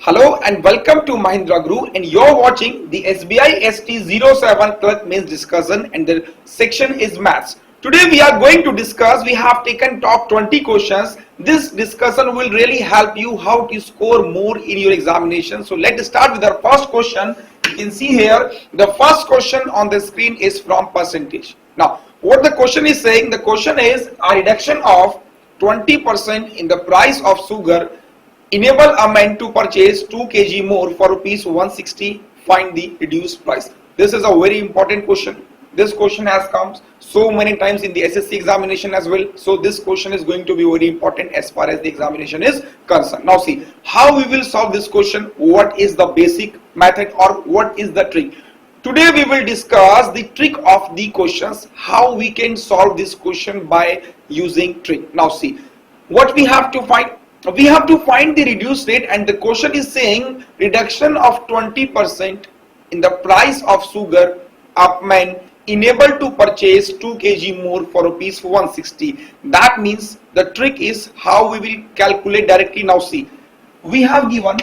Hello and welcome to Mahendra Guru, and you're watching the SBI ST07 Clerk Mains discussion, and the section is maths. Today we are going to discuss, we have taken top 20 questions. This discussion will really help you how to score more in your examination. So let's start with our first question. You can see here the first question on the screen is from percentage. Now what the question is saying, the question is a reduction of 20% in the price of sugar enable a man to purchase 2 kg more for rupees 160. Find the reduced price. This is a very important question. This question has come so many times in the SSC examination as well. So this question is going to be very important as far as the examination is concerned. Now see how we will solve this question. What is the basic method or what is the trick? Today we will discuss the trick of the questions, how we can solve this question by using trick. Now see what we have to find. We have to find the reduced rate, and the question is saying reduction of 20% in the price of sugar a man enabled to purchase 2 kg more for rupees 160. That means the trick is how we will calculate directly. Now see, we have given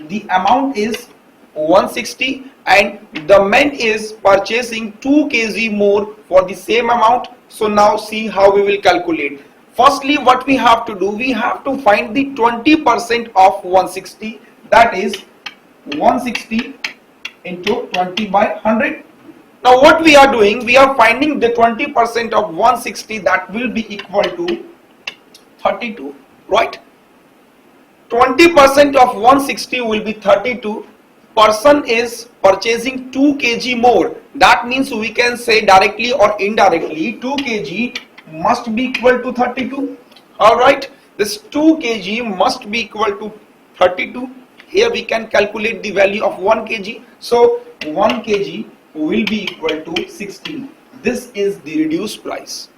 the amount is 160 and the man is purchasing 2 kg more for the same amount. So now see how we will calculate. Firstly, what we have to do, we have to find the 20% of 160, that is 160 into 20 by 100. Now what we are doing, we are finding the 20% of 160, that will be equal to 32, right? 20% of 160 will be 32. Person is purchasing 2 kg more. That means we can say directly or indirectly 2 kg must be equal to 32. Alright, this 2 kg must be equal to 32. Here we can calculate the value of 1 kg. So 1 kg will be equal to 16. This is the reduced price.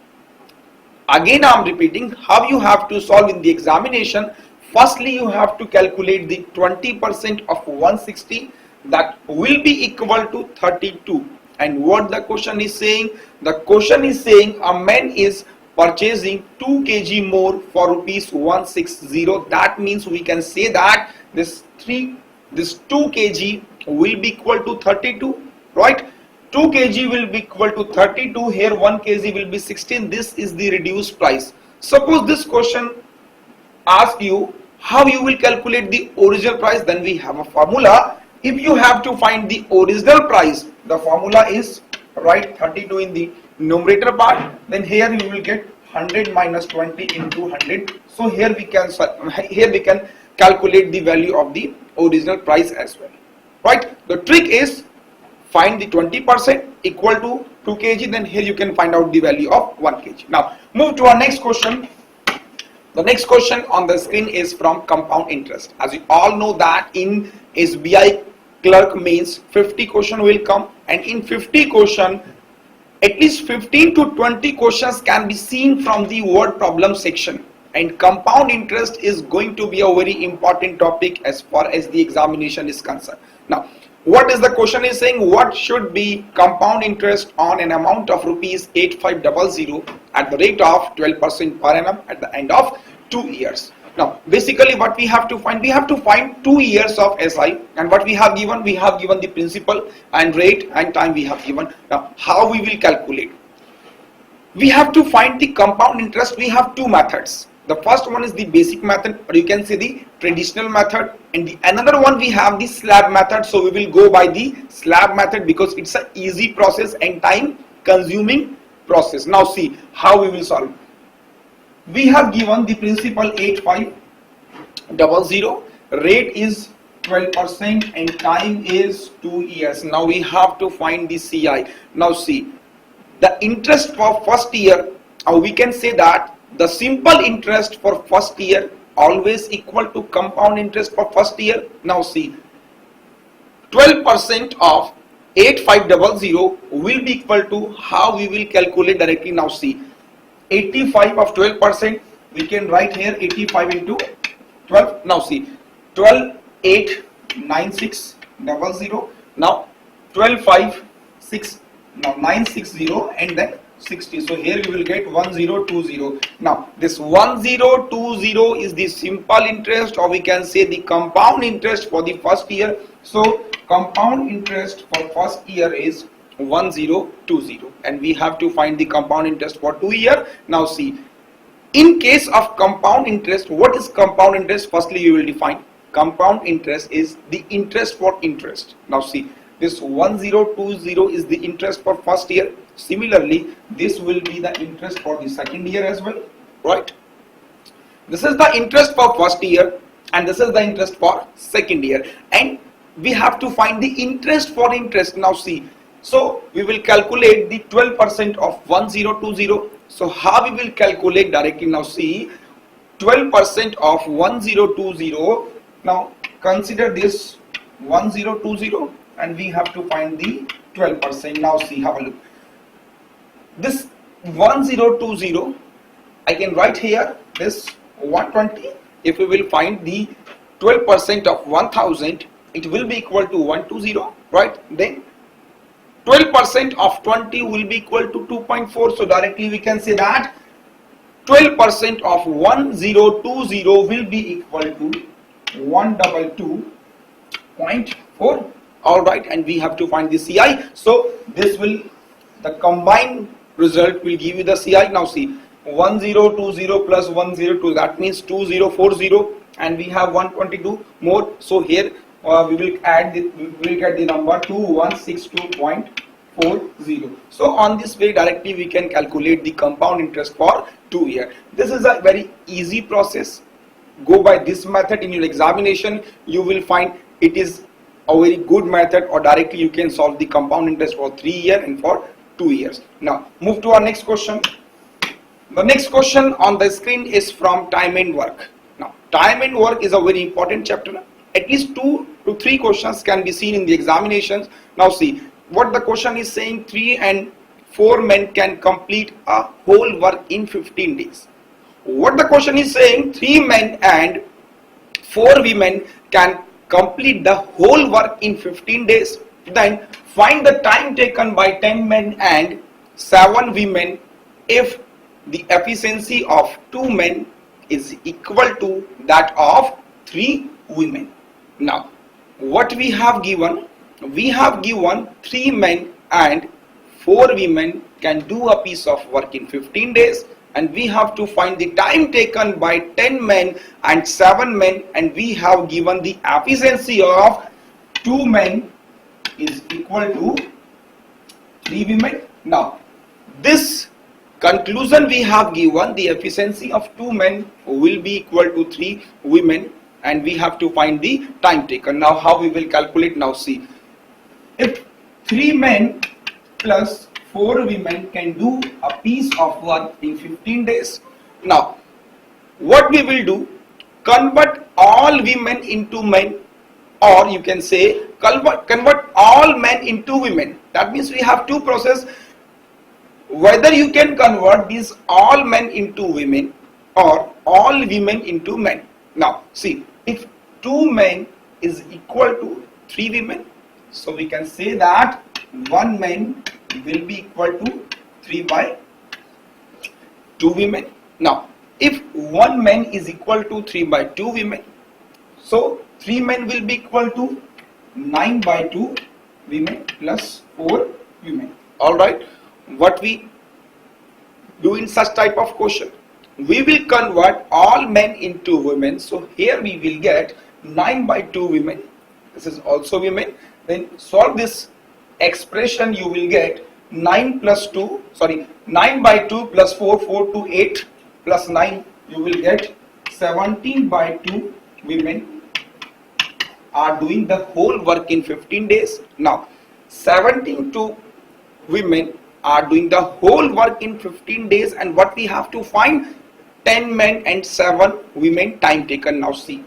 Again I am repeating how you have to solve in the examination. Firstly you have to calculate the 20% of 160, that will be equal to 32. And what the question is saying, the question is saying a man is purchasing 2 kg more for rupees 160. That means we can say that this 2 kg will be equal to 32, right? 2 kg will be equal to 32. Here 1 kg will be 16. This is the reduced price. Suppose this question asks you how you will calculate the original price, then we have a formula. If you have to find the original price, the formula is write 32 in the numerator part, then here you will get 100 minus 20 into 100. So here we can calculate the value of the original price as well, right? The trick is find the 20% equal to 2 kg, then here you can find out the value of 1 kg. Now move to our next question. The next question on the screen is from compound interest. As you all know that in SBI Clerk Mains 50 question will come, and in 50 question at least 15 to 20 questions can be seen from the word problem section, and compound interest is going to be a very important topic as far as the examination is concerned. Now what is the question is saying, what should be compound interest on an amount of rupees 8500 at the rate of 12% per annum at the end of 2 years. Now basically what we have to find, we have to find 2 years of SI, and what we have given the principal and rate and time we have given. Now how we will calculate, we have to find the compound interest. We have two methods. The first one is the basic method, or you can say the traditional method, and the another one we have the slab method. So we will go by the slab method because it's an easy process and time consuming process. Now see how we will solve. We have given the principal 8500, rate is 12% and time is 2 years. Now we have to find the CI. Now see the interest for first year, we can say that the simple interest for first year always equal to compound interest for first year. Now see 12% of 8500 will be equal to, how we will calculate directly. Now see 85 of 12%, we can write here 85 into 12. Now see 12 8 9600. Now 12 5 6, now 960, and then 60. So here we will get 1020. Now this 1020 is the simple interest, or we can say the compound interest for the first year. So compound interest for first year is 1020, and we have to find the compound interest for 2 years. Now see, in case of compound interest, what is compound interest? Firstly, you will define compound interest is the interest for interest. Now see, this 1020 is the interest for first year. Similarly, this will be the interest for the second year as well, right? This is the interest for first year and this is the interest for second year, and we have to find the interest for interest. Now see, so we will calculate the 12% of 1020. So how we will calculate directly? Now see, 12% of 1020. Now consider this 1020 and we have to find the 12%. Now see, have a look. This 1020, I can write here this 120. If we will find the 12% of 1000, it will be equal to 120, right? Then 12% of 20 will be equal to 2.4. So directly we can say that 12% of 1020 will be equal to 122.4. All right, and we have to find the CI. So this will, the combined result will give you the CI. Now see, 1020 plus 102, that means 2040, and we have 122 more. So here we will add the, we will get the number 2162.40. So on this way directly we can calculate the compound interest for 2 years. This is a very easy process. Go by this method in your examination, you will find it is a very good method, or directly you can solve the compound interest for 3 years and for 2 years. Now move to our next question. The next question on the screen is from time and work. Now time and work is a very important chapter. At least 2 to 3 questions can be seen in the examinations. Now see what the question is saying: 3 and 4 men can complete a whole work in 15 days. What the question is saying, 3 men and 4 women can complete the whole work in 15 days. Then find the time taken by 10 men and 7 women if the efficiency of 2 men is equal to that of 3 women. Now what we have given? We have given 3 men and 4 women can do a piece of work in 15 days, and we have to find the time taken by 10 men and 7 men, and we have given the efficiency of 2 men is equal to 3 women. Now this conclusion we have given, the efficiency of 2 men will be equal to 3 women, and we have to find the time taken. Now how we will calculate? Now see, if 3 men plus 4 women can do a piece of work in 15 days. Now what we will do, convert all women into men, or you can say convert all men into women. That means we have 2 processes, whether you can convert these all men into women or all women into men. Now see, if 2 men is equal to 3 women, so we can say that 1 man will be equal to 3 by 2 women. Now if 1 man is equal to 3 by 2 women, so 3 men will be equal to 9 by 2 women plus 4 women. Alright, what we do in such type of question? We will convert all men into women. So here we will get 9 by 2 women. This is also women. Then solve this expression, you will get 9 by 2 plus 4 to 8 plus 9, you will get 17 by 2 women are doing the whole work in 15 days. Now 17 women are doing the whole work in 15 days, and what we have to find? 10 men and 7 women time taken. Now see,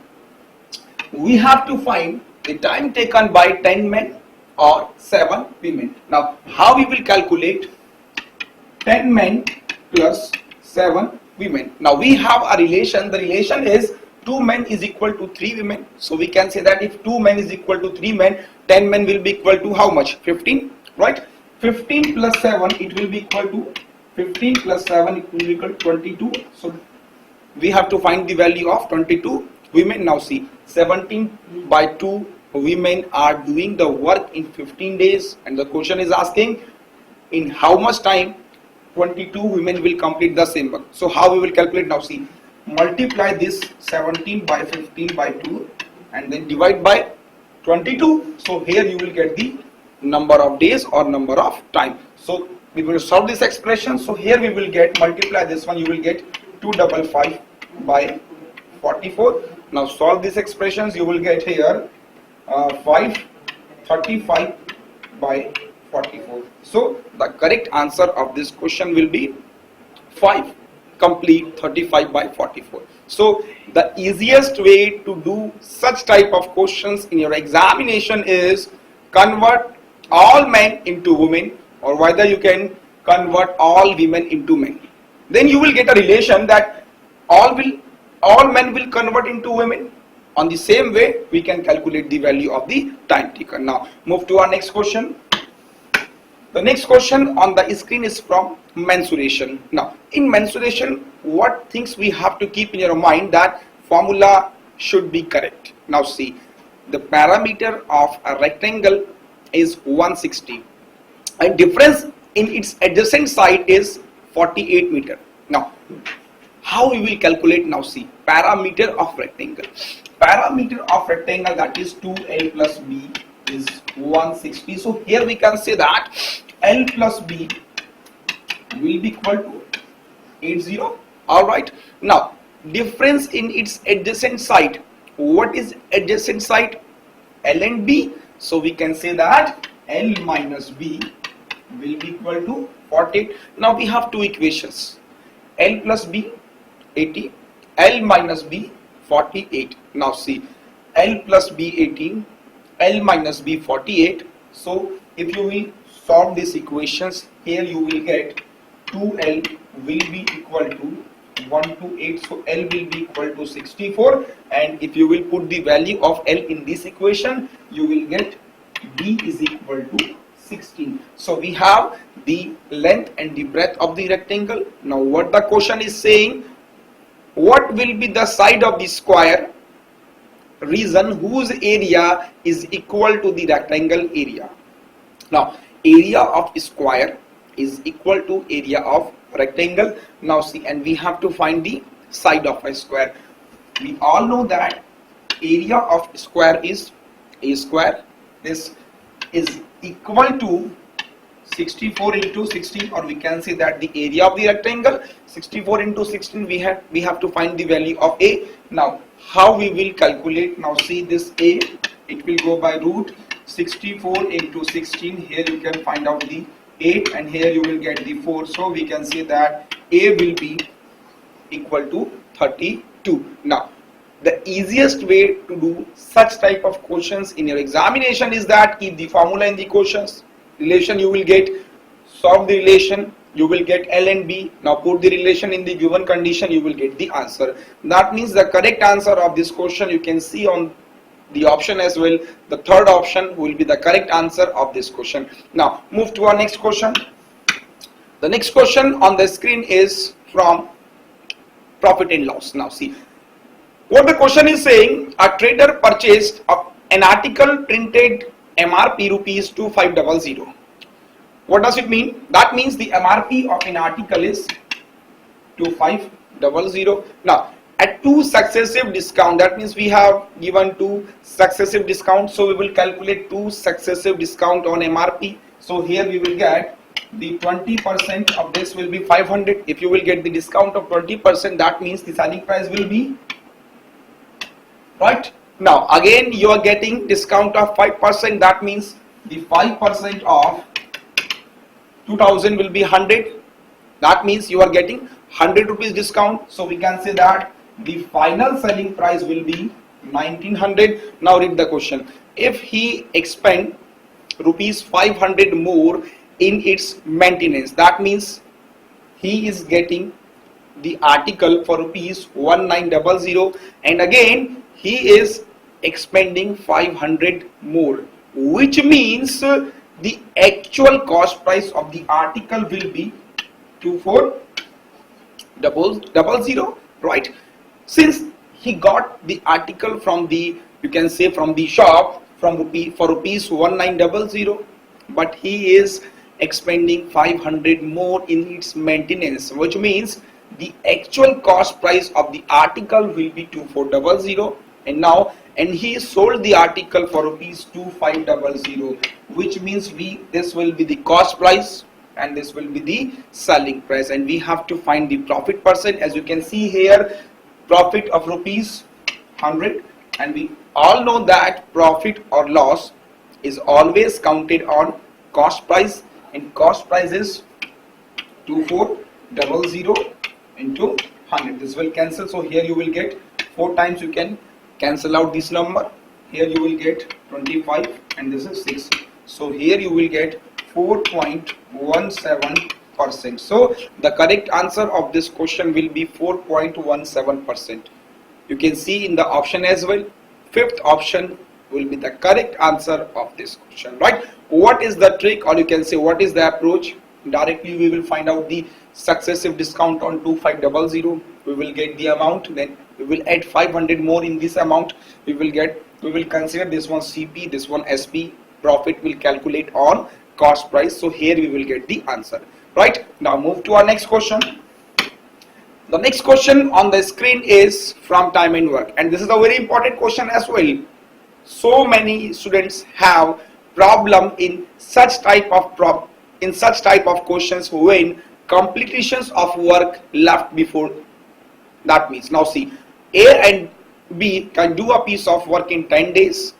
we have to find the time taken by 10 men or 7 women. Now how we will calculate? 10 men plus 7 women. Now we have a relation. The relation is 2 men is equal to 3 women. So we can say that if 2 men is equal to 3 men, 10 men will be equal to how much? 15, right? 15 plus 7, it will be equal to 15 plus 7 will equal 22. So we have to find the value of 22 women. Now see, 17 by 2 women are doing the work in 15 days, and the question is asking in how much time 22 women will complete the same work. So how we will calculate? Now see, multiply this 17 by 15 by 2 and then divide by 22. So here you will get the number of days or number of time. So we will solve this expression. So here we will get, multiply this one, you will get 255 by 44. Now solve these expressions, you will get here 535 by 44. So the correct answer of this question will be 5 complete 35 by 44. So the easiest way to do such type of questions in your examination is convert all men into women, or whether you can convert all women into men. Then you will get a relation that all men will convert into women. On the same way we can calculate the value of the time taken. Now move to our next question. The next question on the screen is from mensuration. Now in mensuration, what things we have to keep in your mind, that formula should be correct. Now see, the parameter of a rectangle is 160 and difference in its adjacent side is 48 meter. Now how we will calculate? Now see, parameter of rectangle. Parameter of rectangle, that is 2L plus B, is 160. So here we can say that L plus B will be equal to 80. Alright. Now difference in its adjacent side. What is adjacent side? L and B. So we can say that L minus B will be equal to 48. Now we have two equations. L plus B 80, L minus B 48. Now see, L plus B 18, L minus B 48. So if you will solve these equations, here you will get 2L will be equal to 128. So L will be equal to 64, and if you will put the value of L in this equation, you will get B is equal to 16. So we have the length and the breadth of the rectangle. Now what the question is saying, what will be the side of the square region whose area is equal to the rectangle area? Now area of square is equal to area of rectangle. Now see, and we have to find the side of a square. We all know that area of square is a square. This is equal to 64 into 16, or we can say that the area of the rectangle 64 into 16. We have to find the value of A. Now how we will calculate? Now see, this A, it will go by root 64 into 16. Here you can find out the 8 and here you will get the 4. So we can say that A will be equal to 32. Now the easiest way to do such type of questions in your examination is that keep the formula in the questions. Relation you will get, solve the relation, you will get L and B. Now put the relation in the given condition, you will get the answer. That means the correct answer of this question you can see on the option as well. The third option will be the correct answer of this question. Now move to our next question. The next question on the screen is from profit and loss. Now see, what the question is saying, a trader purchased an article printed MRP rupees 2500. What does it mean? That means the MRP of an article is 2500. Now at two successive discount, that means we have given two successive discounts, so we will calculate two successive discount on MRP. So here we will get the 20% of this will be 500. If you will get the discount of 20%, that means the selling price will be, right? Now again you are getting discount of 5%, that means the 5% of 2000 will be 100. That means you are getting 100 rupees discount. So we can say that the final selling price will be 1900. Now read the question. If he expend rupees 500 more in its maintenance, that means he is getting the article for rupees 1900, and again he is expending 500 more, which means the actual cost price of the article will be 2400, right? Since he got the article from the, you can say, from the shop for rupees 1900, but he is expending 500 more in its maintenance, which means the actual cost price of the article will be 2400, and he sold the article for rupees 2500, which means this will be the cost price and this will be the selling price, and we have to find the profit percent. As you can see here, profit of rupees 100, and we all know that profit or loss is always counted on cost price, and cost price is 2400 into 100. This will cancel, so here you will get 4 times, you can cancel out this number. Here you will get 25 and this is 6, so here you will get 4.17%. so the correct answer of this question will be 4.17%. you can see in the option as well, fifth option will be the correct answer of this question, right? What is the trick, or you can say what is the approach? Directly we will find out the successive discount on 2500, we will get the amount, then we will add 500 more in this amount, we will consider this one CP, this one SP, profit will calculate on cost price, so here we will get the answer, right? Now move to our next question. The next question on the screen is from time and work, and this is a very important question as well. So many students have problem in such type of questions when completions of work left before. That means, now see, A and B can do a piece of work in 10 days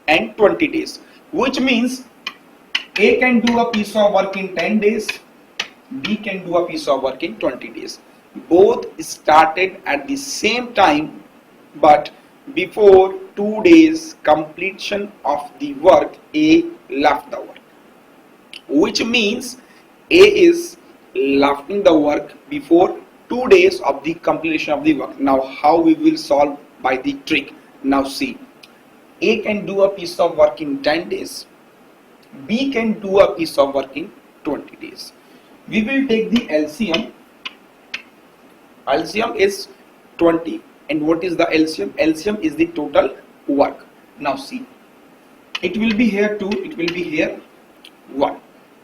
and 20 days, which means A can do a piece of work in 10 days, B can do a piece of work in 20 days. Both started at the same time, but before 2 days completion of the work, A left the work, which means A is lefting the work before 2 days of the completion of the work. Now how we will solve? By the trick. Now see, A can do a piece of work in 10 days, B can do a piece of work in 20 days. We will take the LCM. LCM is 20, and what is the LCM? LCM is the total work. Now see, it will be here 2, it will be here 1.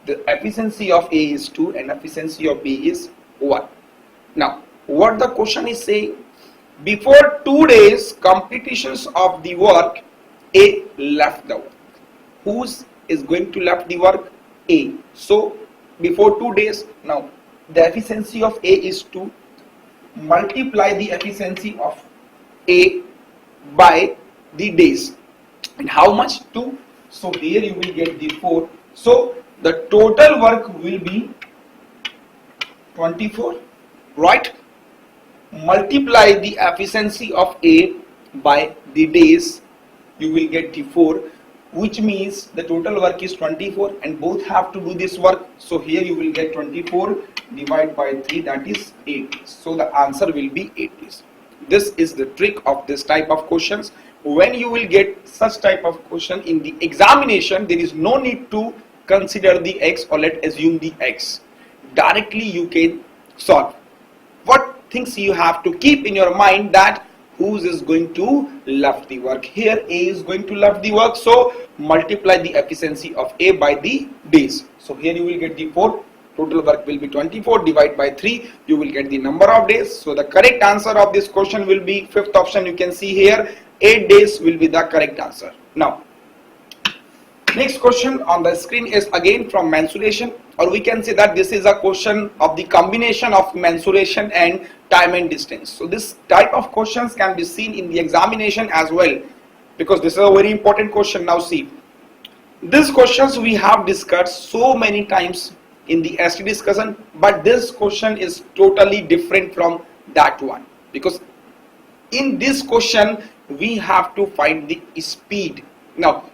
The efficiency of A is 2 and efficiency of B is 1. Now what the question is saying, before 2 days completions of the work, A left the work. Who is going to left the work? A. So before 2 days, now the efficiency of A is 2, multiply the efficiency of A by the days, and how much? 2. So here you will get the 4. So the total work will be 24, right? Multiply the efficiency of A by the days, you will get the 4, which means the total work is 24, and both have to do this work. So here you will get 24 divided by 3, that is 8. So the answer will be 8 days. This is the trick of this type of questions. When you will get such type of question in the examination, there is no need to consider the X, or let's assume the X. Directly you can solve. What things you have to keep in your mind, that who is going to left the work? Here A is going to left the work, so multiply the efficiency of A by the days. So here you will get the 4, total work will be 24, divide by 3, you will get the number of days. So the correct answer of this question will be fifth option. You can see here 8 days will be the correct answer. Now next question on the screen is again from mensuration, or we can say that this is a question of the combination of mensuration and time and distance. So this type of questions can be seen in the examination as well, because this is a very important question. Now see, these questions we have discussed so many times in the ST discussion, but this question is totally different from that one, because in this question we have to find the speed. Now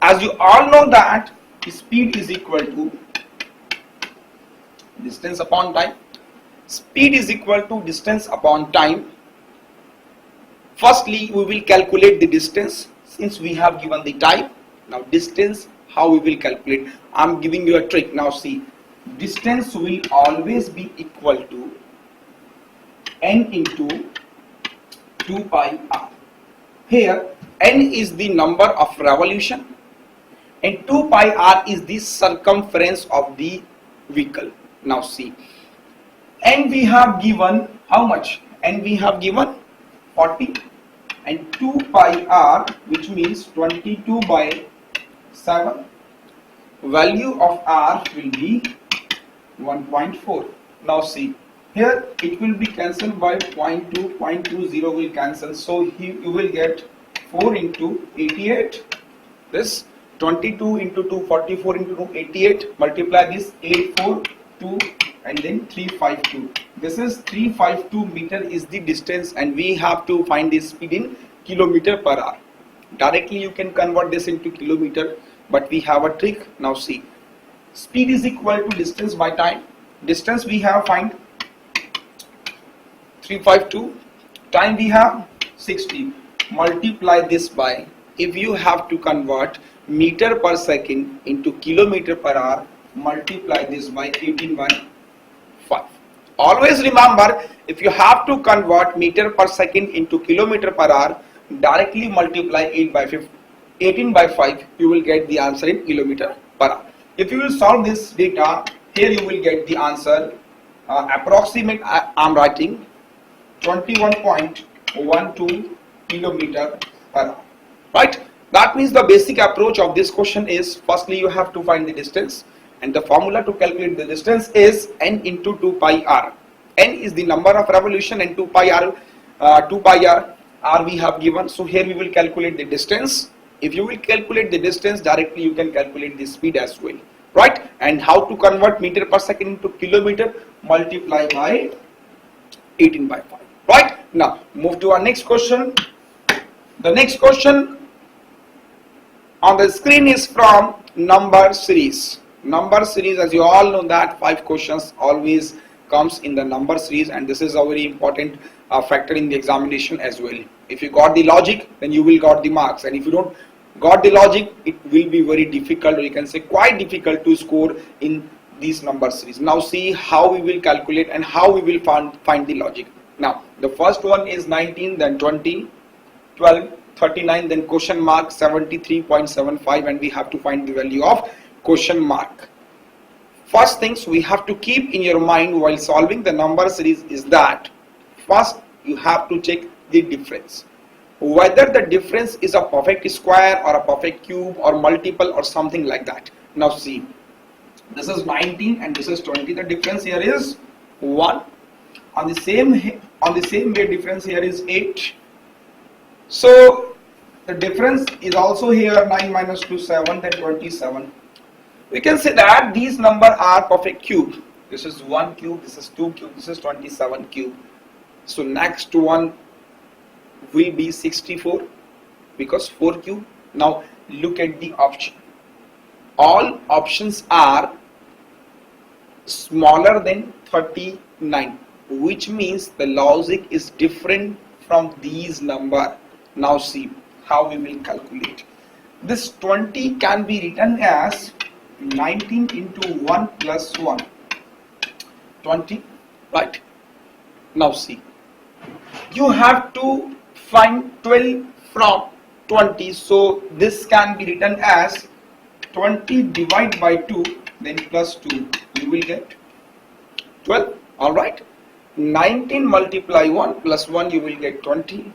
as you all know that speed is equal to distance upon time. Speed is equal to distance upon time. Firstly, we will calculate the distance since we have given the time. Now distance, how we will calculate? I am giving you a trick. Now see, distance will always be equal to n into 2 pi r. Here n is the number of revolution and 2 pi r is the circumference of the vehicle. Now see, n we have given how much? N we have given 40 and 2 pi r, which means 22 by 7. Value of r will be 1.4. Now see, here it will be cancelled by 0.2, 0.20 will cancel, so here you will get 4 into 88. This 22 into 2, 44 into 2, 88. Multiply this 842 and then 352. This is 352 meter is the distance, and we have to find the speed in kilometer per hour. Directly you can convert this into kilometer, but we have a trick. Now see, speed is equal to distance by time. Distance we have find 352, time we have 60. Multiply this by, if you have to convert meter per second into kilometer per hour, multiply this by 18 by 5. Always remember, if you have to convert meter per second into kilometer per hour, directly multiply 18 by 5, you will get the answer in kilometer per hour. If you will solve this data, here you will get the answer, approximate I am writing 21.12 kilometer per hour, right? That means the basic approach of this question is, firstly you have to find the distance, and the formula to calculate the distance is n into 2 pi r. N is the number of revolution and 2 pi r we have given. So here we will calculate the distance. If you will calculate the distance, directly you can calculate the speed as well, right? And how to convert meter per second into kilometer, multiply by 18 by 5, right? Now move to our next question. The next question on the screen is from number series. Number series, as you all know that 5 questions always comes in the number series, and this is a very important factor in the examination as well. If you got the logic, then you will got the marks, and if you don't got the logic, it will be very difficult, or you can say quite difficult to score in these number series. Now see how we will calculate and how we will find the logic. Now the first one is 19, then 20, 12, 39, then question mark 73.75, and we have to find the value of question mark. First things we have to keep in your mind while solving the number series is that first you have to check the difference, whether the difference is a perfect square or a perfect cube or multiple or something like that. Now see, this is 19 and this is 20. The difference here is 1. On the same way, difference here is 8. So the difference is also here 9 minus 2, 7, then 27. We can say that these numbers are perfect cube. This is 1 cube, this is 2 cube, this is 27 cube. So next one will be 64 because 4 cube. Now look at the option. All options are smaller than 39, which means the logic is different from these numbers. Now see how we will calculate. This 20 can be written as 19 into 1 plus 1, 20, right? Now see, you have to find 12 from 20, so this can be written as 20 divided by 2, then plus 2, you will get 12, alright? 19 multiply 1 plus 1, you will get 20.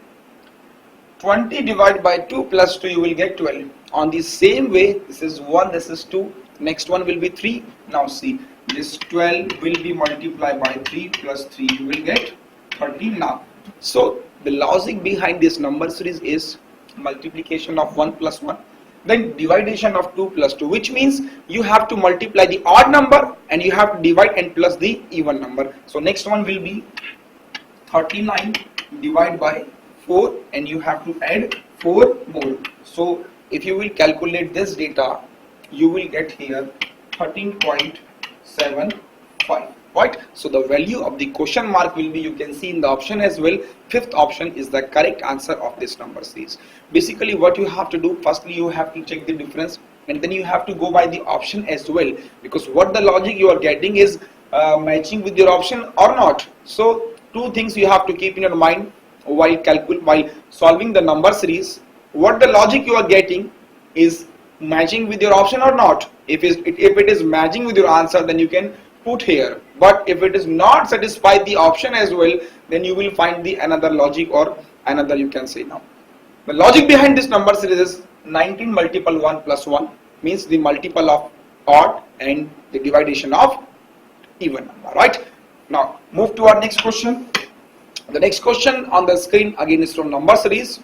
20 divided by 2 plus 2, you will get 12. On the same way, this is 1, this is 2, next one will be 3. Now see, this 12 will be multiplied by 3 plus 3, you will get 13 now. So the logic behind this number series is multiplication of 1 plus 1, then division of 2 plus 2, which means you have to multiply the odd number and you have to divide and plus the even number. So next one will be 39 divided by 4, and you have to add 4 more. So if you will calculate this data, you will get here 13.75, right? So the value of the question mark will be, you can see in the option as well, 5th option is the correct answer of this number series. Basically what you have to do, firstly you have to check the difference. and then you have to go by the option as well, because what the logic you are getting is matching with your option or not. So two things you have to keep in your mind while solving the number series. What the logic you are getting is matching with your option or not. If it is matching with your answer, then you can put here, but if it is not satisfied the option as well, then you will find the another logic, or another, you can say. Now the logic behind this number series is 19 multiple 1 plus 1 means the multiple of odd and the division of even number, right? Now move to our next question. The next question on the screen again is from number series.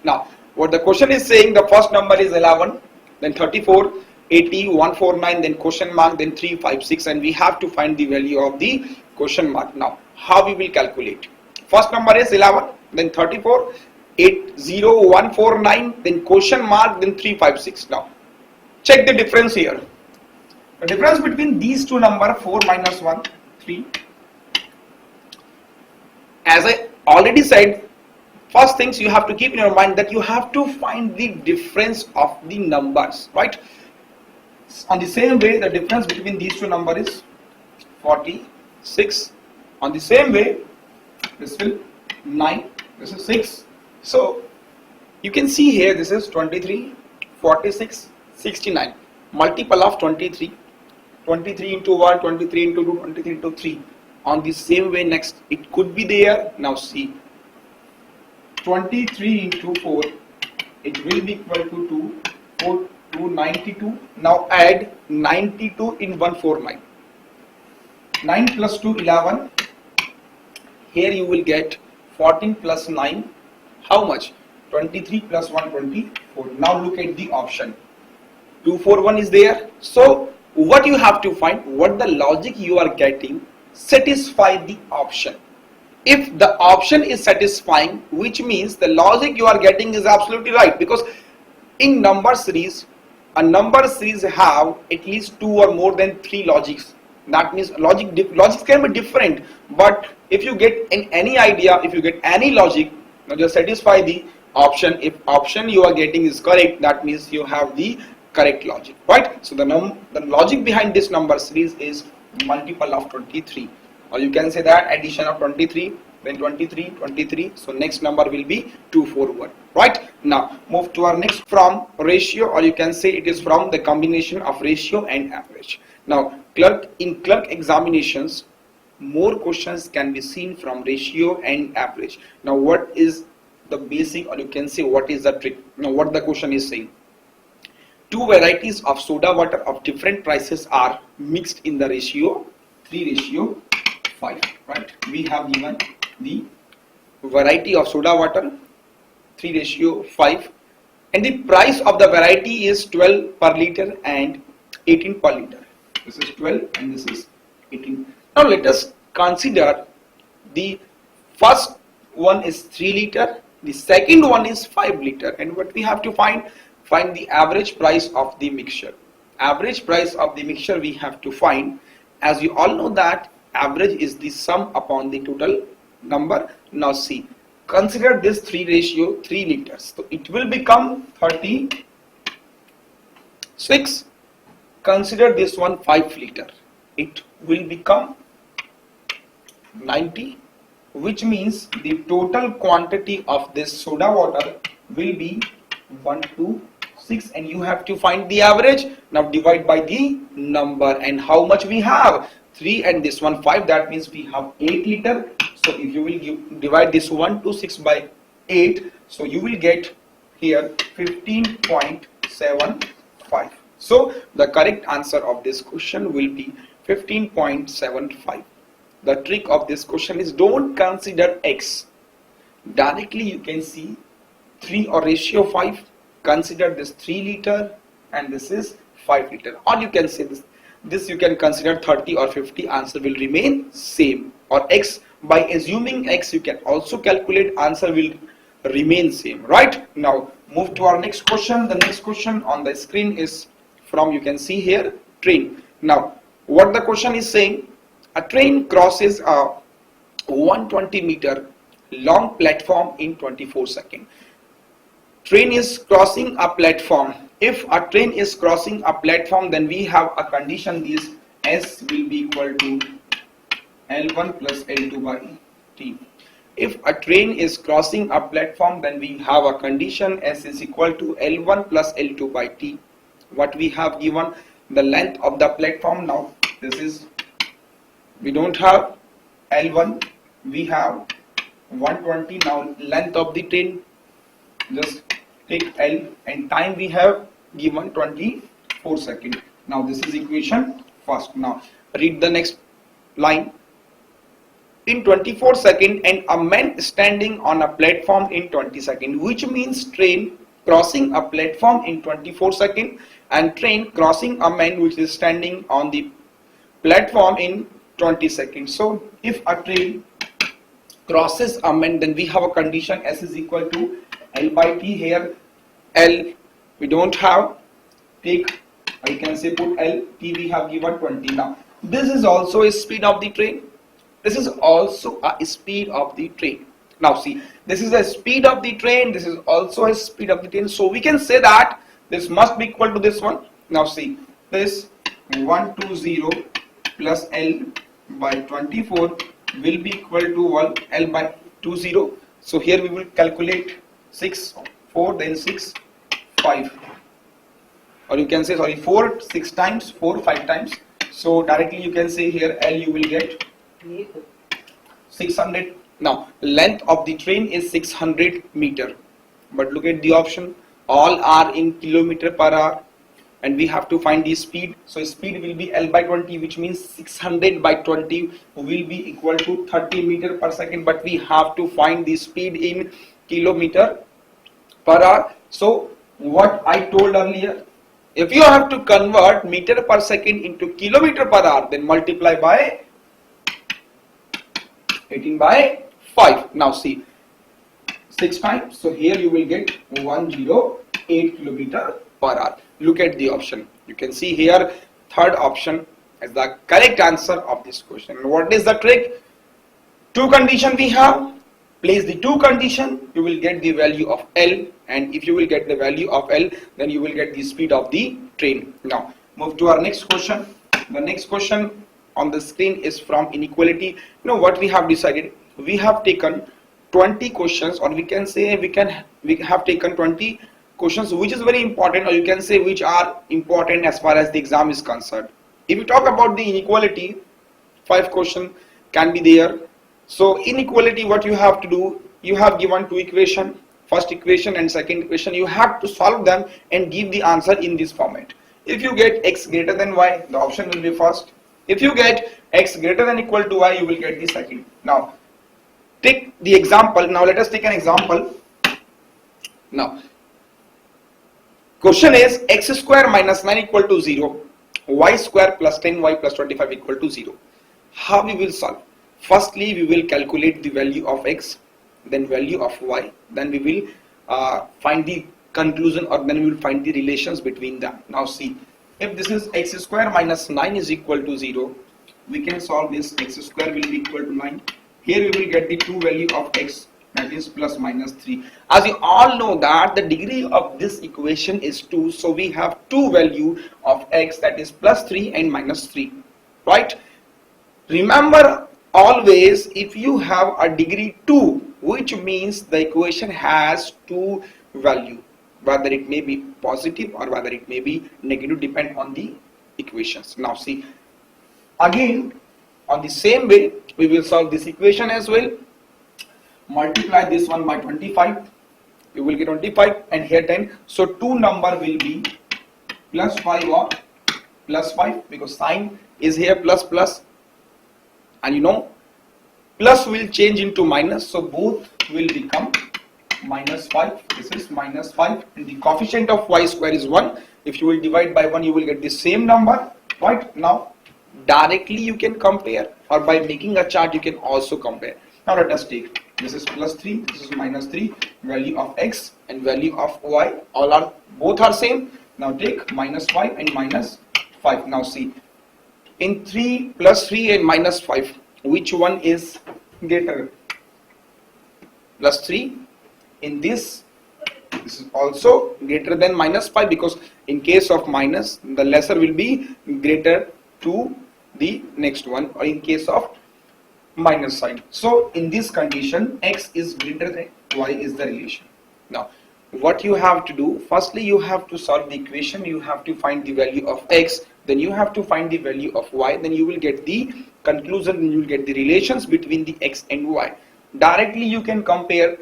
Now what the question is saying, the first number is 11, then 34, 80, 149, then question mark, then 356, and we have to find the value of the question mark. Now how we will calculate? First number is 11, then 34, 80, 149, then question mark, then 356. Now check the difference here. The difference between these two numbers, 4 minus 1, 3. As I already said, first things you have to keep in your mind that you have to find the difference of the numbers, right? On the same way, the difference between these two numbers is 46. On the same way, this will 9, this is 6. So you can see here, this is 23, 46, 69. Multiple of 23. 23 into 1, 23 into 2, 23 into 3. On the same way, next it could be there. Now see, 23 into 4, it will be equal to 2, 4, 2, 92. Now add 92 in 149. 9 plus 2, 11. Here you will get 14 plus 9. How much? 23 plus 1, 24. Now look at the option. 241 is there. So what you have to find, what the logic you are getting satisfy the option. If the option is satisfying, which means the logic you are getting is absolutely right, because in number series, a number series have at least 2 or more than 3 logics. That means logics can be different, but if you get in any idea, if you get any logic, now just satisfy the option. If option you are getting is correct, that means you have the correct logic, right? So the logic behind this number series is multiple of 23, or you can say that addition of 23, then 23, 23. So next number will be 241, right? Now move to our next, from ratio, or you can say it is from the combination of ratio and average. Now in clerk examinations, more questions can be seen from ratio and average. Now what is the basic, or you can say what is the trick? Now what the question is saying, 2 varieties of soda water of different prices are mixed in the ratio 3:5, right? We have given the variety of soda water 3:5, and the price of the variety is 12 per liter and 18 per liter. This is 12 and this is 18. Now let us consider the first one is 3 liter, the second one is 5 liter, and what we have to find the average price of the mixture. Average price of the mixture we have to find. As you all know that average is the sum upon the total number. Now see, consider this 3:3 liters. So it will become 36. Consider this one 5 liter. It will become 90, which means the total quantity of this soda water will be 126, and you have to find the average. Now divide by the number, and how much we have? 3 and this one 5, that means we have 8 liter. So if you will divide this 126 by 8, so you will get here 15.75. So the correct answer of this question will be 15.75. The trick of this question is don't consider x. Directly you can see 3 or ratio 5. Consider this 3 liter and this is 5 liter. Or you can say this you can consider 30 or 50. Answer will remain same. Or x, by assuming x you can also calculate, answer will remain same, right? Now move to our next question. The next question on the screen is from, you can see here, train. Now what the question is saying, a train crosses a 120 meter long platform in 24 seconds. Train is crossing a platform if a train is crossing a platform, then we have a condition this S will be equal to L1 plus L2 by T. If a train is crossing a platform, then we have a condition S is equal to L1 plus L2 by T. What we have given, the length of the platform. Now this is, we don't have L1, we have 120. Now length of the train, just take L, and time we have given 24 seconds. Now this is equation first. Now read the next line. In 24 seconds and a man standing on a platform in 20 seconds, which means train crossing a platform in 24 seconds and train crossing a man which is standing on the platform in 20 seconds. So if a train crosses a man, then we have a condition S is equal to L by T. Here L we don't have, take, or you can say put L, T we have given 20. Now this is also a speed of the train. This is also a speed of the train. Now see, this is a speed of the train, this is also a speed of the train. So we can say that this must be equal to this one. Now see, this 120 plus L by 24 will be equal to 1 L by 20. So here we will calculate 6, 4, then 6, 5. Or you can say, sorry, 4, 6 times, 4, 5 times. So directly you can say here L you will get 600. Now length of the train is 600 meter, but look at the option, all are in kilometer per hour, and we have to find the speed. So speed will be L by 20, which means 600 by 20 will be equal to 30 meter per second, but we have to find the speed in kilometer per hour. So what I told earlier, if you have to convert meter per second into kilometer per hour, then multiply by 18 by 5. Now see, 6 times, so here you will get 108 kilometer per hour. Look at the option. You can see here third option is the correct answer of this question. What is the trick? Two condition we have. Place the two condition, you will get the value of L, and if you will get the value of L, then you will get the speed of the train. Now move to our next question. The next question on the screen is from inequality. You know what we have decided? We have taken 20 questions, or we can say we have taken 20 questions which is very important, or you can say which are important as far as the exam is concerned. If you talk about the inequality, 5 questions can be there. So inequality, what you have to do, you have given two equation, first equation and second equation. You have to solve them and give the answer in this format. If you get x greater than y, the option will be first. If you get x greater than equal to y, you will get the second. Now take the example. Now let us take an example. Now question is x square minus 9 equal to 0, y square plus 10y plus 25 equal to 0. How we will solve? Firstly, we will calculate the value of x, then value of y, then we will find the conclusion, or then we will find the relations between them. Now see, if this is x square minus 9 is equal to 0, we can solve this. X square will be equal to 9. Here we will get the true value of x, that is plus minus 3. As you all know that the degree of this equation is 2, so we have two value of x, that is plus 3 and minus 3, right? Remember always, if you have a degree 2, which means the equation has two value, whether it may be positive or whether it may be negative, depend on the equations. Now see, again on the same way we will solve this equation as well. Multiply this one by 25, you will get 25, and here 10. So two number will be plus 5 or plus 5, because sign is here plus plus, and you know plus will change into minus, so both will become minus 5. This is minus 5, and the coefficient of y square is 1. If you will divide by 1, you will get the same number, right? Now directly you can compare, or by making a chart you can also compare. Now let us take, this is plus 3, this is minus 3, value of x and value of y, both are same. Now take minus 5 and minus 5. Now see, in 3 plus 3 and minus 5, which one is greater? Plus 3. In this This is also greater than minus pi, because in case of minus, the lesser will be greater to the next one, or in case of minus sign. So in this condition, x is greater than y is the relation. Now what you have to do, firstly you have to solve the equation, you have to find the value of x, then you have to find the value of y, then you will get the conclusion, and you will get the relations between the x and y. Directly you can compare.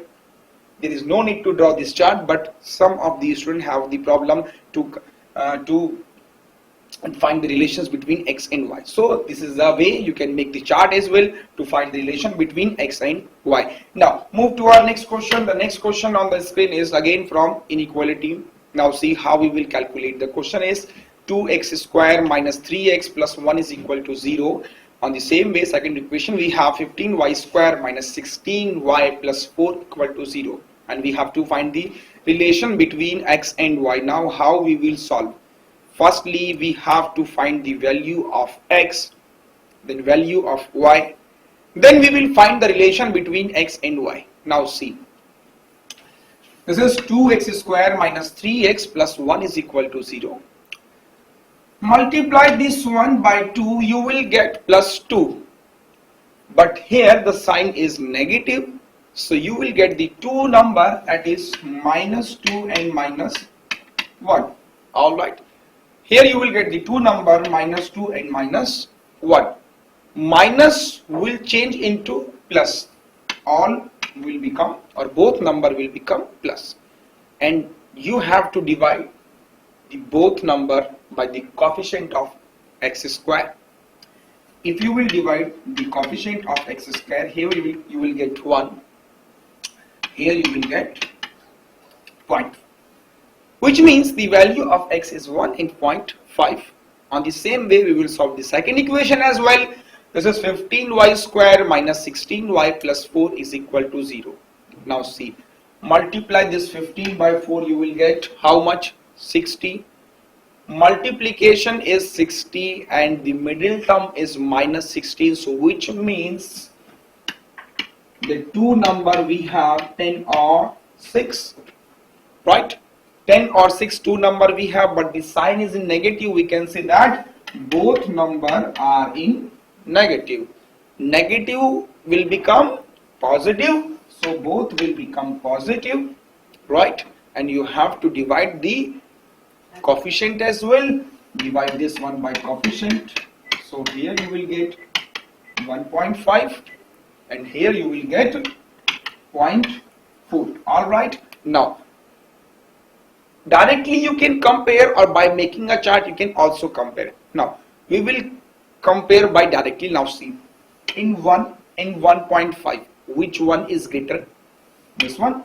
There is no need to draw this chart, but some of the students have the problem to find the relations between x and y. So this is the way you can make the chart as well to find the relation between x and y. Now move to our next question. The next question on the screen is again from inequality. Now see how we will calculate. The question is 2x square minus 3x plus 1 is equal to 0. On the same way, second equation, we have 15y square minus 16y plus 4 equal to 0, and we have to find the relation between x and y. Now how we will solve? Firstly we have to find the value of x, then value of y, then we will find the relation between x and y. Now see, this is 2x square minus 3x plus 1 is equal to 0. Multiply this one by 2, you will get plus 2, but here the sign is negative, so you will get the two number, that is minus 2 and minus 1. Alright, here you will get the two number minus 2 and minus 1. Minus will change into plus, all will become, or both number will become plus, and you have to divide the both number by the coefficient of x square. If you will divide the coefficient of x square, here you will get 1, here you will get 0.5, which means the value of x is 1 and 0.5. On the same way we will solve the second equation as well. This is 15y square minus 16y plus 4 is equal to 0. Now see, multiply this 15 by 4, you will get how much? 60. Multiplication is 60 and the middle term is minus 16, so which means the two number we have 10 or 6, right? 10 or 6 two number we have, but the sign is in negative. We can say that both number are in negative. Negative will become positive, so both will become positive, right? And you have to divide the coefficient as well. Divide this one by coefficient, so here you will get 1.5 and here you will get 0.4. Alright, now directly you can compare, or by making a chart you can also compare. Now we will compare by directly. Now see, in 1 and 1.5, which one is greater? This one.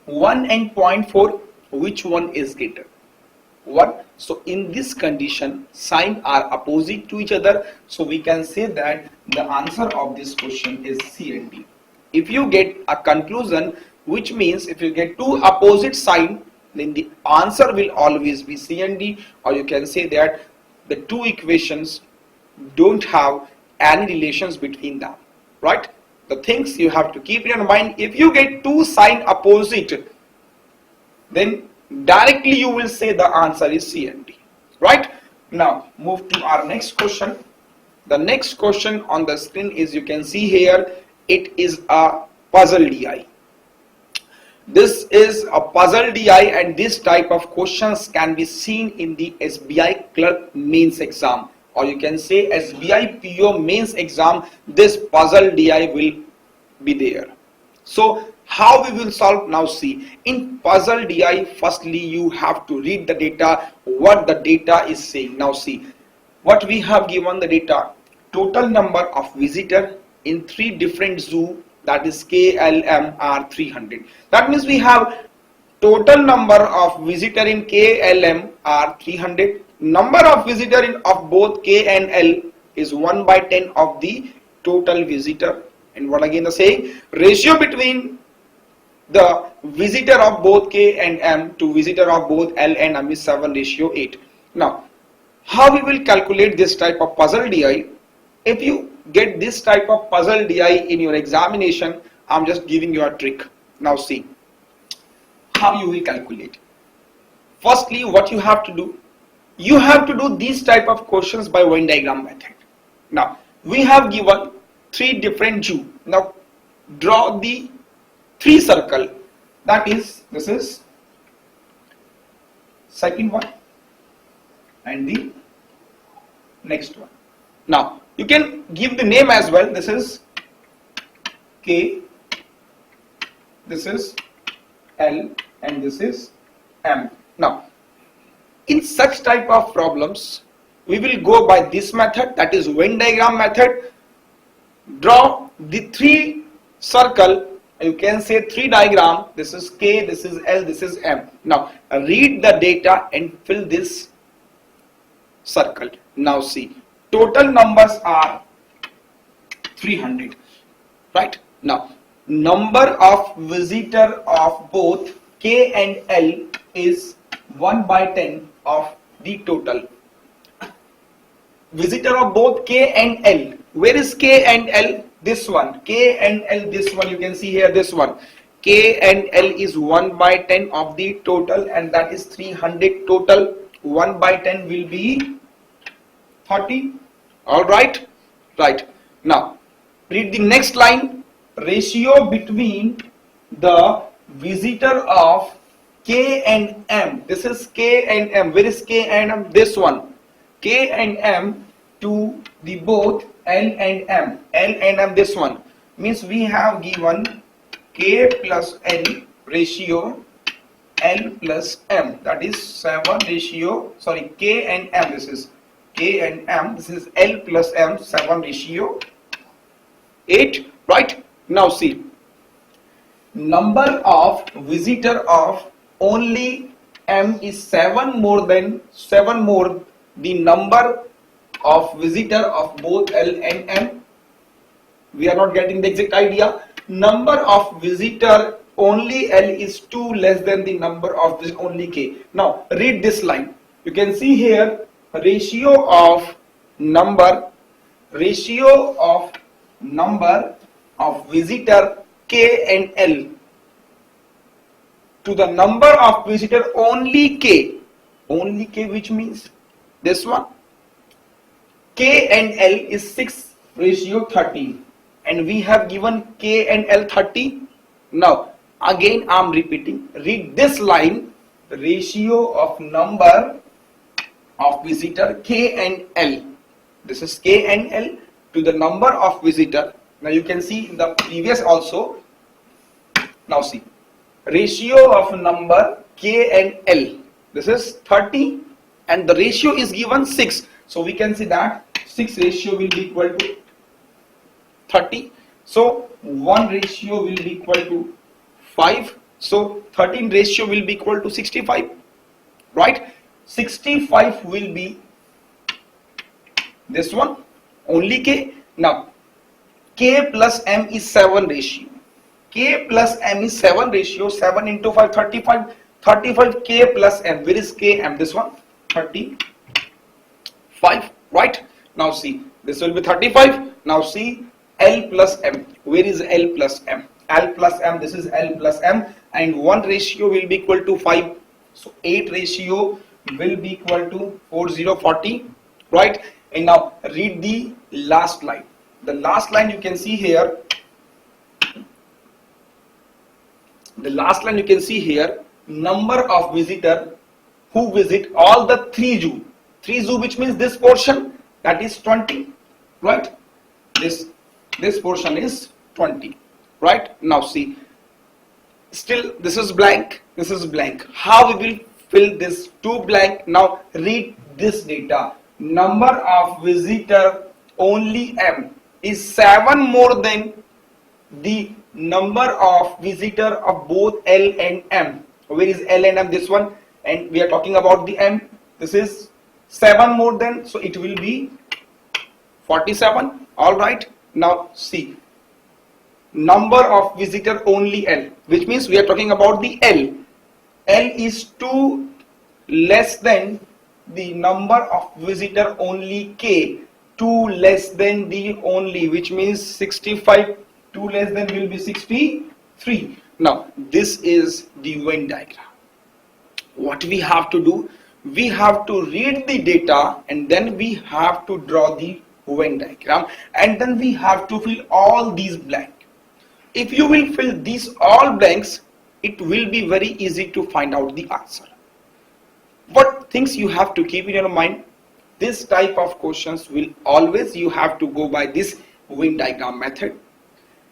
1 and 0.4, which one is greater? 1. So in this condition, sign are opposite to each other, so we can say that the answer of this question is C and D. If you get a conclusion, which means if you get two opposite sign, then the answer will always be C and D, or you can say that the two equations don't have any relations between them, right? The things you have to keep in your mind, if you get two sign opposite, then directly you will say the answer is C and D, right? Now move to our next question. The next question on the screen is, you can see here, it is a puzzle DI. This is a puzzle DI, and this type of questions can be seen in the SBI Clerk mains exam, or you can say SBI PO mains exam. This puzzle DI will be there. So how we will solve? Now see, in puzzle DI, firstly you have to read the data, what the data is saying. Now see, what we have given the data, total number of visitor in 3 different zoo, that is KLM are 300. That means we have total number of visitor in KLM are 300. Number of visitor in of both K and L is 1 by 10 of the total visitor. And what again the saying? Ratio between the visitor of both K and M to visitor of both L and M is 7:8. Now, how we will calculate this type of puzzle DI? If you get this type of puzzle DI in your examination, I'm just giving you a trick. Now see, how you will calculate. Firstly, what you have to do, you have to do these type of questions by Venn diagram method. Now we have given three different Jew. Now draw the three circle, that is, this is second one and the next one. Now you can give the name as well. This is K, this is L, and this is M. Now in such type of problems we will go by this method, that is Venn diagram method. Draw the three circle, you can say three diagram. This is K, this is L, this is M. Now read the data and fill this circle. Now see, total numbers are 300, right? Now number of visitor of both K and L is 1 by 10 of the total. Visitor of both K and L. Where is K and L? This one. K and L, this one. You can see here this one. K and L is 1 by 10 of the total, and that is 300 total. 1 by 10 will be 30. Alright? Right. Now read the next line. Ratio between the visitor of K and M. This is K and M. Where is K and M? This one. K and M to the both L and M. L and M, this one. Means we have given K plus L ratio L plus M. That is 7 ratio, sorry, K and M. This is K and M. This is L plus M, 7 ratio 8. Right? Now see, number of visitor of only M is 7 more the number of visitor of both L and M. We are not getting the exact idea. Number of visitor only L is 2 less than the number of this only K. Now read this line. You can see here ratio of number of visitor K and L to the number of visitor only K, which means this one. K and L is 6 ratio 30, and we have given K and L 30. Now again I am repeating, read this line, ratio of number of visitor K and L. This is K and L to the number of visitor. Now you can see in the previous also. Now see, ratio of number K and L. This is 30 and the ratio is given 6. So we can see that 6 ratio will be equal to 30. So 1 ratio will be equal to 5. So 13 ratio will be equal to 65. Right? 65 will be this one, only K. Now K plus M is 7 ratio. K plus M is 7 ratio. 7 into 5, 35. 35 K plus M. Where is K, M? This one, 35. Right? Now see, this will be 35. Now see, L plus M. Where is L plus M? L plus M. This is L plus M. And 1 ratio will be equal to 5. So 8 ratio will be equal to 40. Right? And now read the last line. The last line you can see here. The last line you can see here. Number of visitor who visit all the 3 zoo. 3 zoo, which means this portion, that is 20. Right? This portion is 20. Right? Now see. Still this is blank. This is blank. How we will fill this 2 blank? Now read this data. Number of visitor only M is 7 more than the number of visitor of both L and M. Where is L and M? This one, and we are talking about the M. This is 7 more than, so it will be 47. All right. Now see, number of visitor only L, which means we are talking about the L. L is 2 less than the number of visitor only K. 2 less than the only, which means 65. 2 less than will be 63. Now this is the Venn diagram. What we have to do, we have to read the data and then we have to draw the Venn diagram, and then we have to fill all these blanks. If you will fill these all blanks, it will be very easy to find out the answer. What things you have to keep in your mind? This type of questions will always you have to go by this Venn diagram method.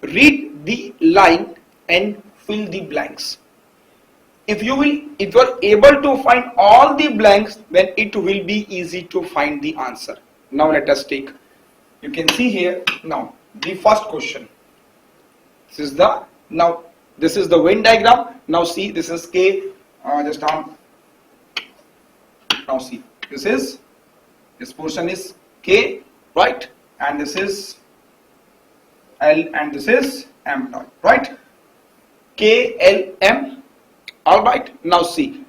Read the line and fill the blanks. If you are able to find all the blanks, then it will be easy to find the answer. Now let us take, you can see here now the first question. This is the Venn diagram. Now see, this is K. Now see, this portion is K, right? And this is L and this is M dot, right? K, L, M. Alright, now see,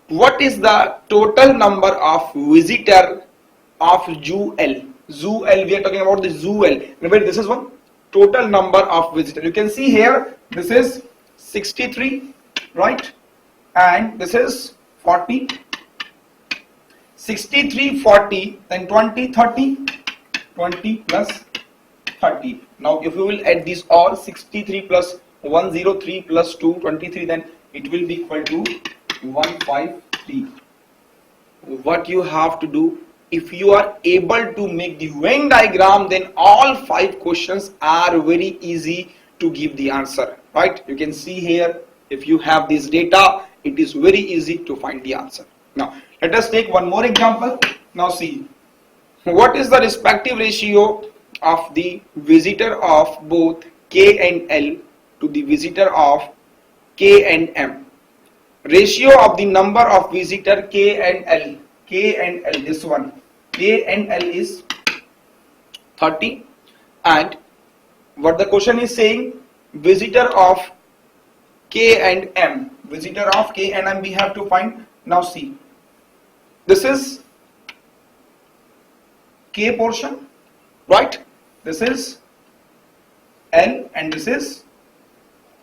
what is the total number of visitor of zoo L? Zoo L, we are talking about the zoo L. Remember, this is one total number of visitors. You can see here, this is 63, right? And this is 40. 63, 40, then 20, 30, 20 plus 30. Now if you will add these all, 63 plus 103 plus 2, 23, then it will be equal to 153. What you have to do, if you are able to make the Venn diagram, then all 5 questions are very easy to give the answer, right? You can see here, if you have this data, it is very easy to find the answer. Now let us take one more example. Now see, what is the respective ratio of the visitor of both K and L to the visitor of K and M? Ratio of the number of visitor K and L. K and L, this one. K and L is 30. And what the question is saying, visitor of K and M. Visitor of K and M we have to find. Now see, this is K portion, right? This is L and this is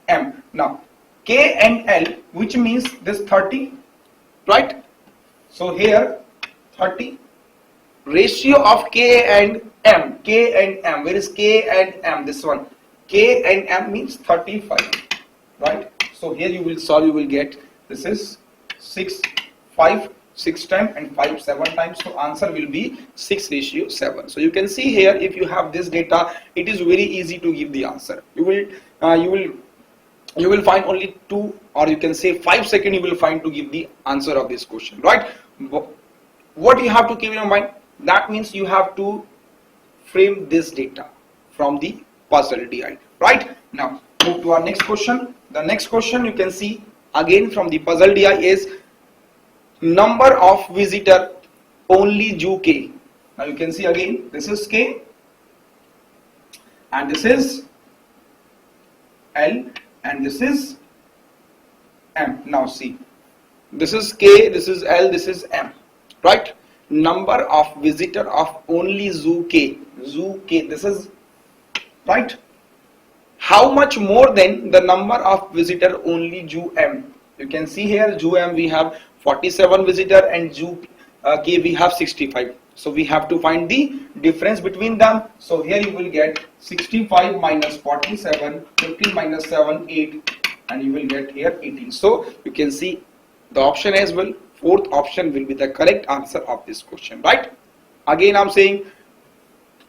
M. Now K and L, which means this 30, right? So here 30. Ratio of K and M. K and M. Where is K and M? This one. K and M means 35, right? So here you will solve, you will get, this is 6 times and 5 7 times. So answer will be 6:7. So you can see here, if you have this data, it is very easy to give the answer. You will find only 2, or you can say 5 seconds you will find to give the answer of this question, right? What you have to keep in your mind, that means you have to frame this data from the puzzle DI, right? Now move to our next question. The next question you can see again from the puzzle DI is number of visitor only zoo K. Now you can see again, this is K and this is L and this is M. Now see, this is K, this is L, this is M, right? Number of visitor of only zoo K. Zoo K, this is, right? How much more than the number of visitor only zoo M? You can see here, zoo M we have 47 visitor and zoo K we have 65. So we have to find the difference between them. So here you will get 65 minus 47, 15 minus 7, 8, and you will get here 18. So you can see the option as well. Fourth option will be the correct answer of this question, right? Again I'm saying,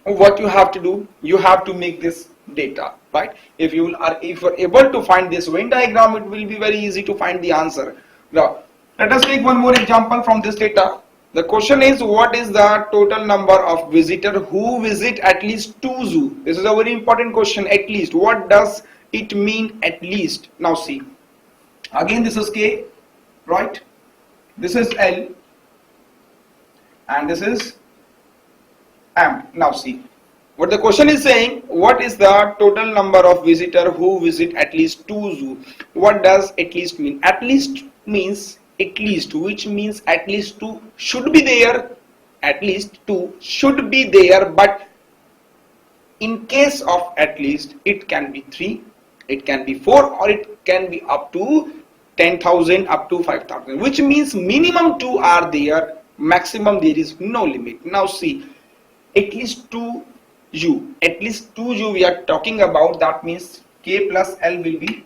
what you have to do, you have to make this data, right? If you are able to find this Venn diagram, it will be very easy to find the answer. Now let us take one more example from this data. The question is, what is the total number of visitors who visit at least 2 zoos? This is a very important question. At least, what does it mean, at least? Now see, again this is K, right? This is L and this is M. Now see, what the question is saying, what is the total number of visitors who visit at least 2 zoos? What does at least mean? At least means at least, which means at least 2 should be there. At least 2 should be there, but in case of at least, it can be 3, It can be 4 or it can be up to 10,000 up to 5,000, which means minimum 2 are there, maximum there is no limit. Now see, at least 2u, at least 2u we are talking about, that means k plus l will be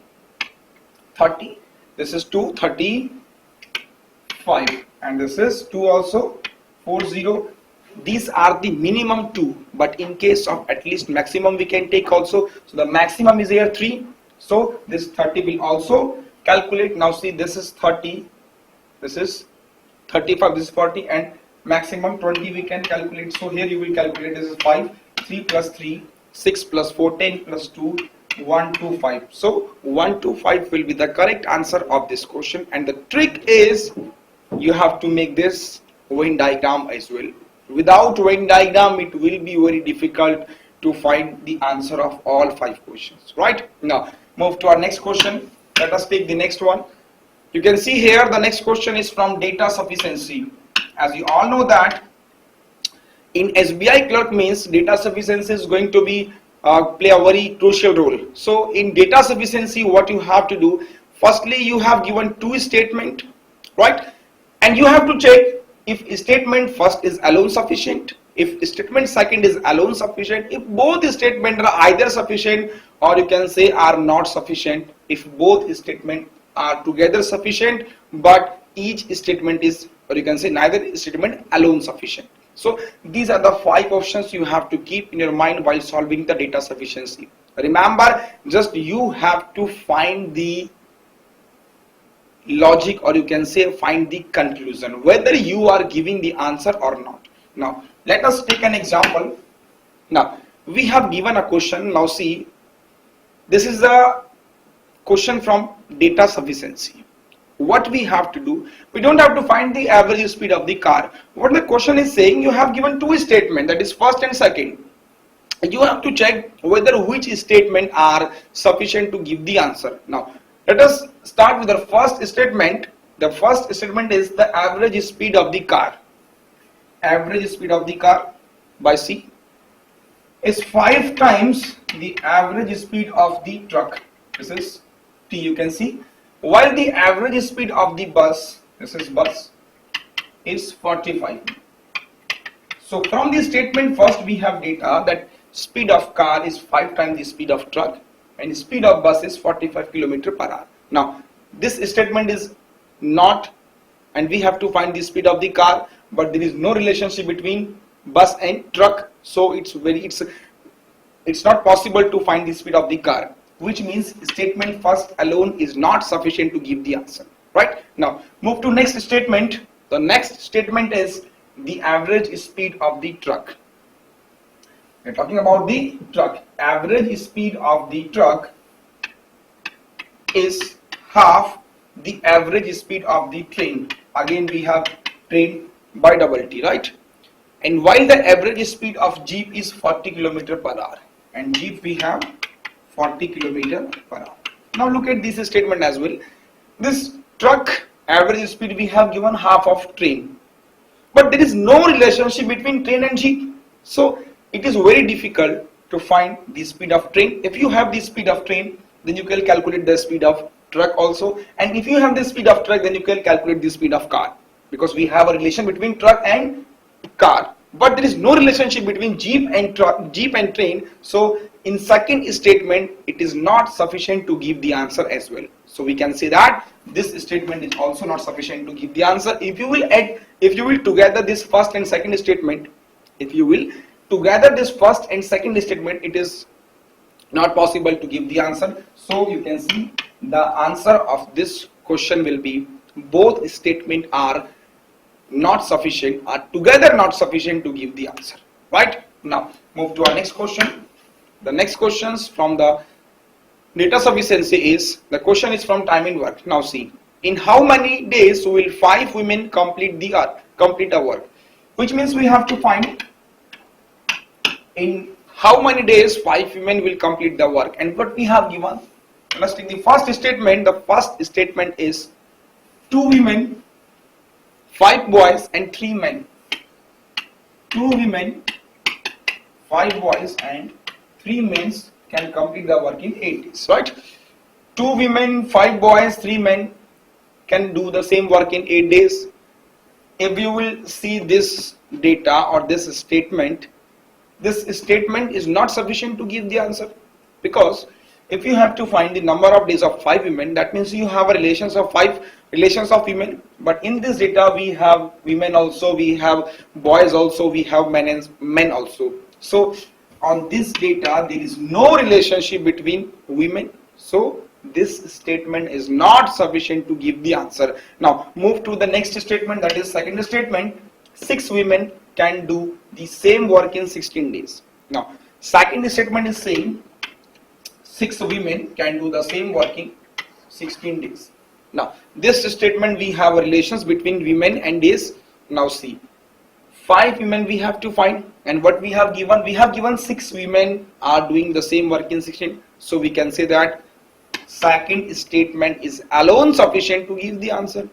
30. This is 2, 35, and this is 2 also, 40. These are the minimum 2, but in case of at least maximum we can take also. So the maximum is here 3, so this 30 will also calculate. Now see, this is 30, this is 35, this is 40, and maximum 20 we can calculate. So here you will calculate, this is 5, 3 plus 3, 6 plus 4, 10 plus 2, 125. So 125 will be the correct answer of this question, and the trick is you have to make this Venn diagram as well. Without Venn diagram it will be very difficult to find the answer of all 5 questions, right? Now move to our next question. Let us take the next one. You can see here the next question is from data sufficiency. As you all know that in SBI clerk means data sufficiency is going to be play a very crucial role. So in data sufficiency what you have to do, firstly you have given 2 statement, right? And you have to check if statement first is alone sufficient, if statement second is alone sufficient, if both statements are either sufficient or you can say are not sufficient, if both statements are together sufficient but each statement is, or you can say neither statement alone sufficient. So these are the 5 options you have to keep in your mind while solving the data sufficiency. Remember, just you have to find the logic, or you can say find the conclusion, whether you are giving the answer or not. Now let us take an example. Now we have given a question. Now see, this is a question from data sufficiency. What we have to do, we don't have to find the average speed of the car. What the question is saying, you have given 2 statements, that is first and second. You have to check whether which statement are sufficient to give the answer. Now let us start with the first statement. The first statement is the average speed of the car. Average speed of the car by C is 5 times the average speed of the truck. This is T, you can see. While the average speed of the bus, this is bus, is 45. So from this statement first we have data that speed of car is 5 times the speed of truck and speed of bus is 45 km per hour. Now this statement is not, and we have to find the speed of the car, but there is no relationship between bus and truck, so it's not possible to find the speed of the car, which means statement first alone is not sufficient to give the answer, right? Now move to next statement. The next statement is the average speed of the truck. We're talking about the truck. Average speed of the truck is half the average speed of the train. Again we have train by double T, right? And while the average speed of jeep is 40 km per hour, and jeep we have 40 km per hour. Now look at this statement as well. This truck average speed we have given half of train, but there is no relationship between train and jeep. So it is very difficult to find the speed of train. If you have the speed of train, then you can calculate the speed of truck also, and if you have the speed of truck, then you can calculate the speed of car, because we have a relation between truck and car, but there is no relationship between jeep and train. So in second statement it is not sufficient to give the answer as well. So we can say that this statement is also not sufficient to give the answer. If you will together this first and second statement, it is not possible to give the answer. So you can see the answer of this question will be both statements are not sufficient, are together not sufficient to give the answer, right? Now move to our next question. The next questions from the data sufficiency is, the question is from time in work. Now see, in how many days will 5 women complete a work, which means we have to find in how many days 5 women will complete the work. And what we have given, let's take the first statement. The first statement is 2 women, 5 boys and 3 men. 2 women, 5 boys and 3 men can complete the work in 8 days, right? 2 women, 5 boys, 3 men can do the same work in 8 days. If you will see this data or this statement is not sufficient to give the answer, because if you have to find the number of days of 5 women, that means you have a relations of 5 relations of women. But in this data we have women also, we have boys also, we have men also. So on this data there is no relationship between women, so this statement is not sufficient to give the answer. Now move to the next statement, that is second statement. 6 women can do the same work in 16 days. Now second statement is saying 6 women can do the same work in 16 days. Now this statement we have relations between women and days. Now see, 5 women we have to find, and what we have given 6 women are doing the same work in 16. So we can say that second statement is alone sufficient to give the answer,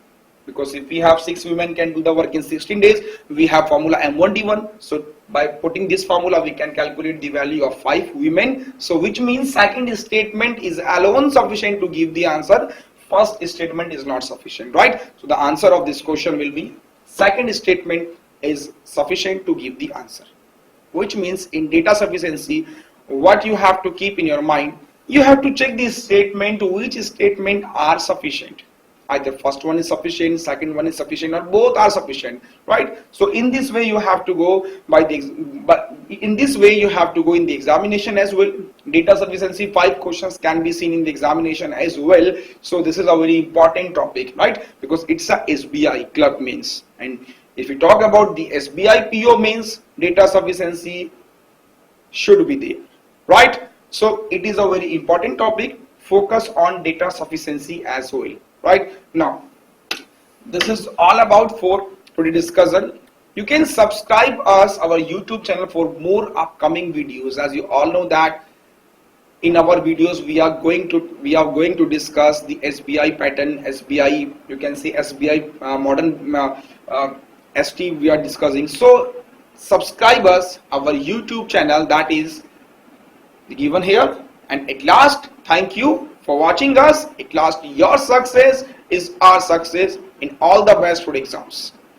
because if we have 6 women can do the work in 16 days, we have formula M1D1. So by putting this formula we can calculate the value of 5 women. So which means second statement is alone sufficient to give the answer. First statement is not sufficient, right? So the answer of this question will be second statement is sufficient to give the answer. Which means in data sufficiency, what you have to keep in your mind, you have to check this statement, which statement are sufficient. Either first one is sufficient, second one is sufficient, or both are sufficient, right? So in this way you have to go in the examination as well. Data sufficiency 5 questions can be seen in the examination as well. So this is a very important topic, right? Because it's a SBI clerk mains, and if you talk about the SBI PO mains, data sufficiency should be there, right? So it is a very important topic. Focus on data sufficiency as well. Right now, this is all about for today's discussion. You can subscribe us our YouTube channel for more upcoming videos. As you all know that in our videos we are going to discuss the SBI pattern, SBI, you can say SBI modern ST we are discussing. So subscribe us our YouTube channel, that is given here. And at last, thank you for watching us. At last, your success is our success. In all the best for exams.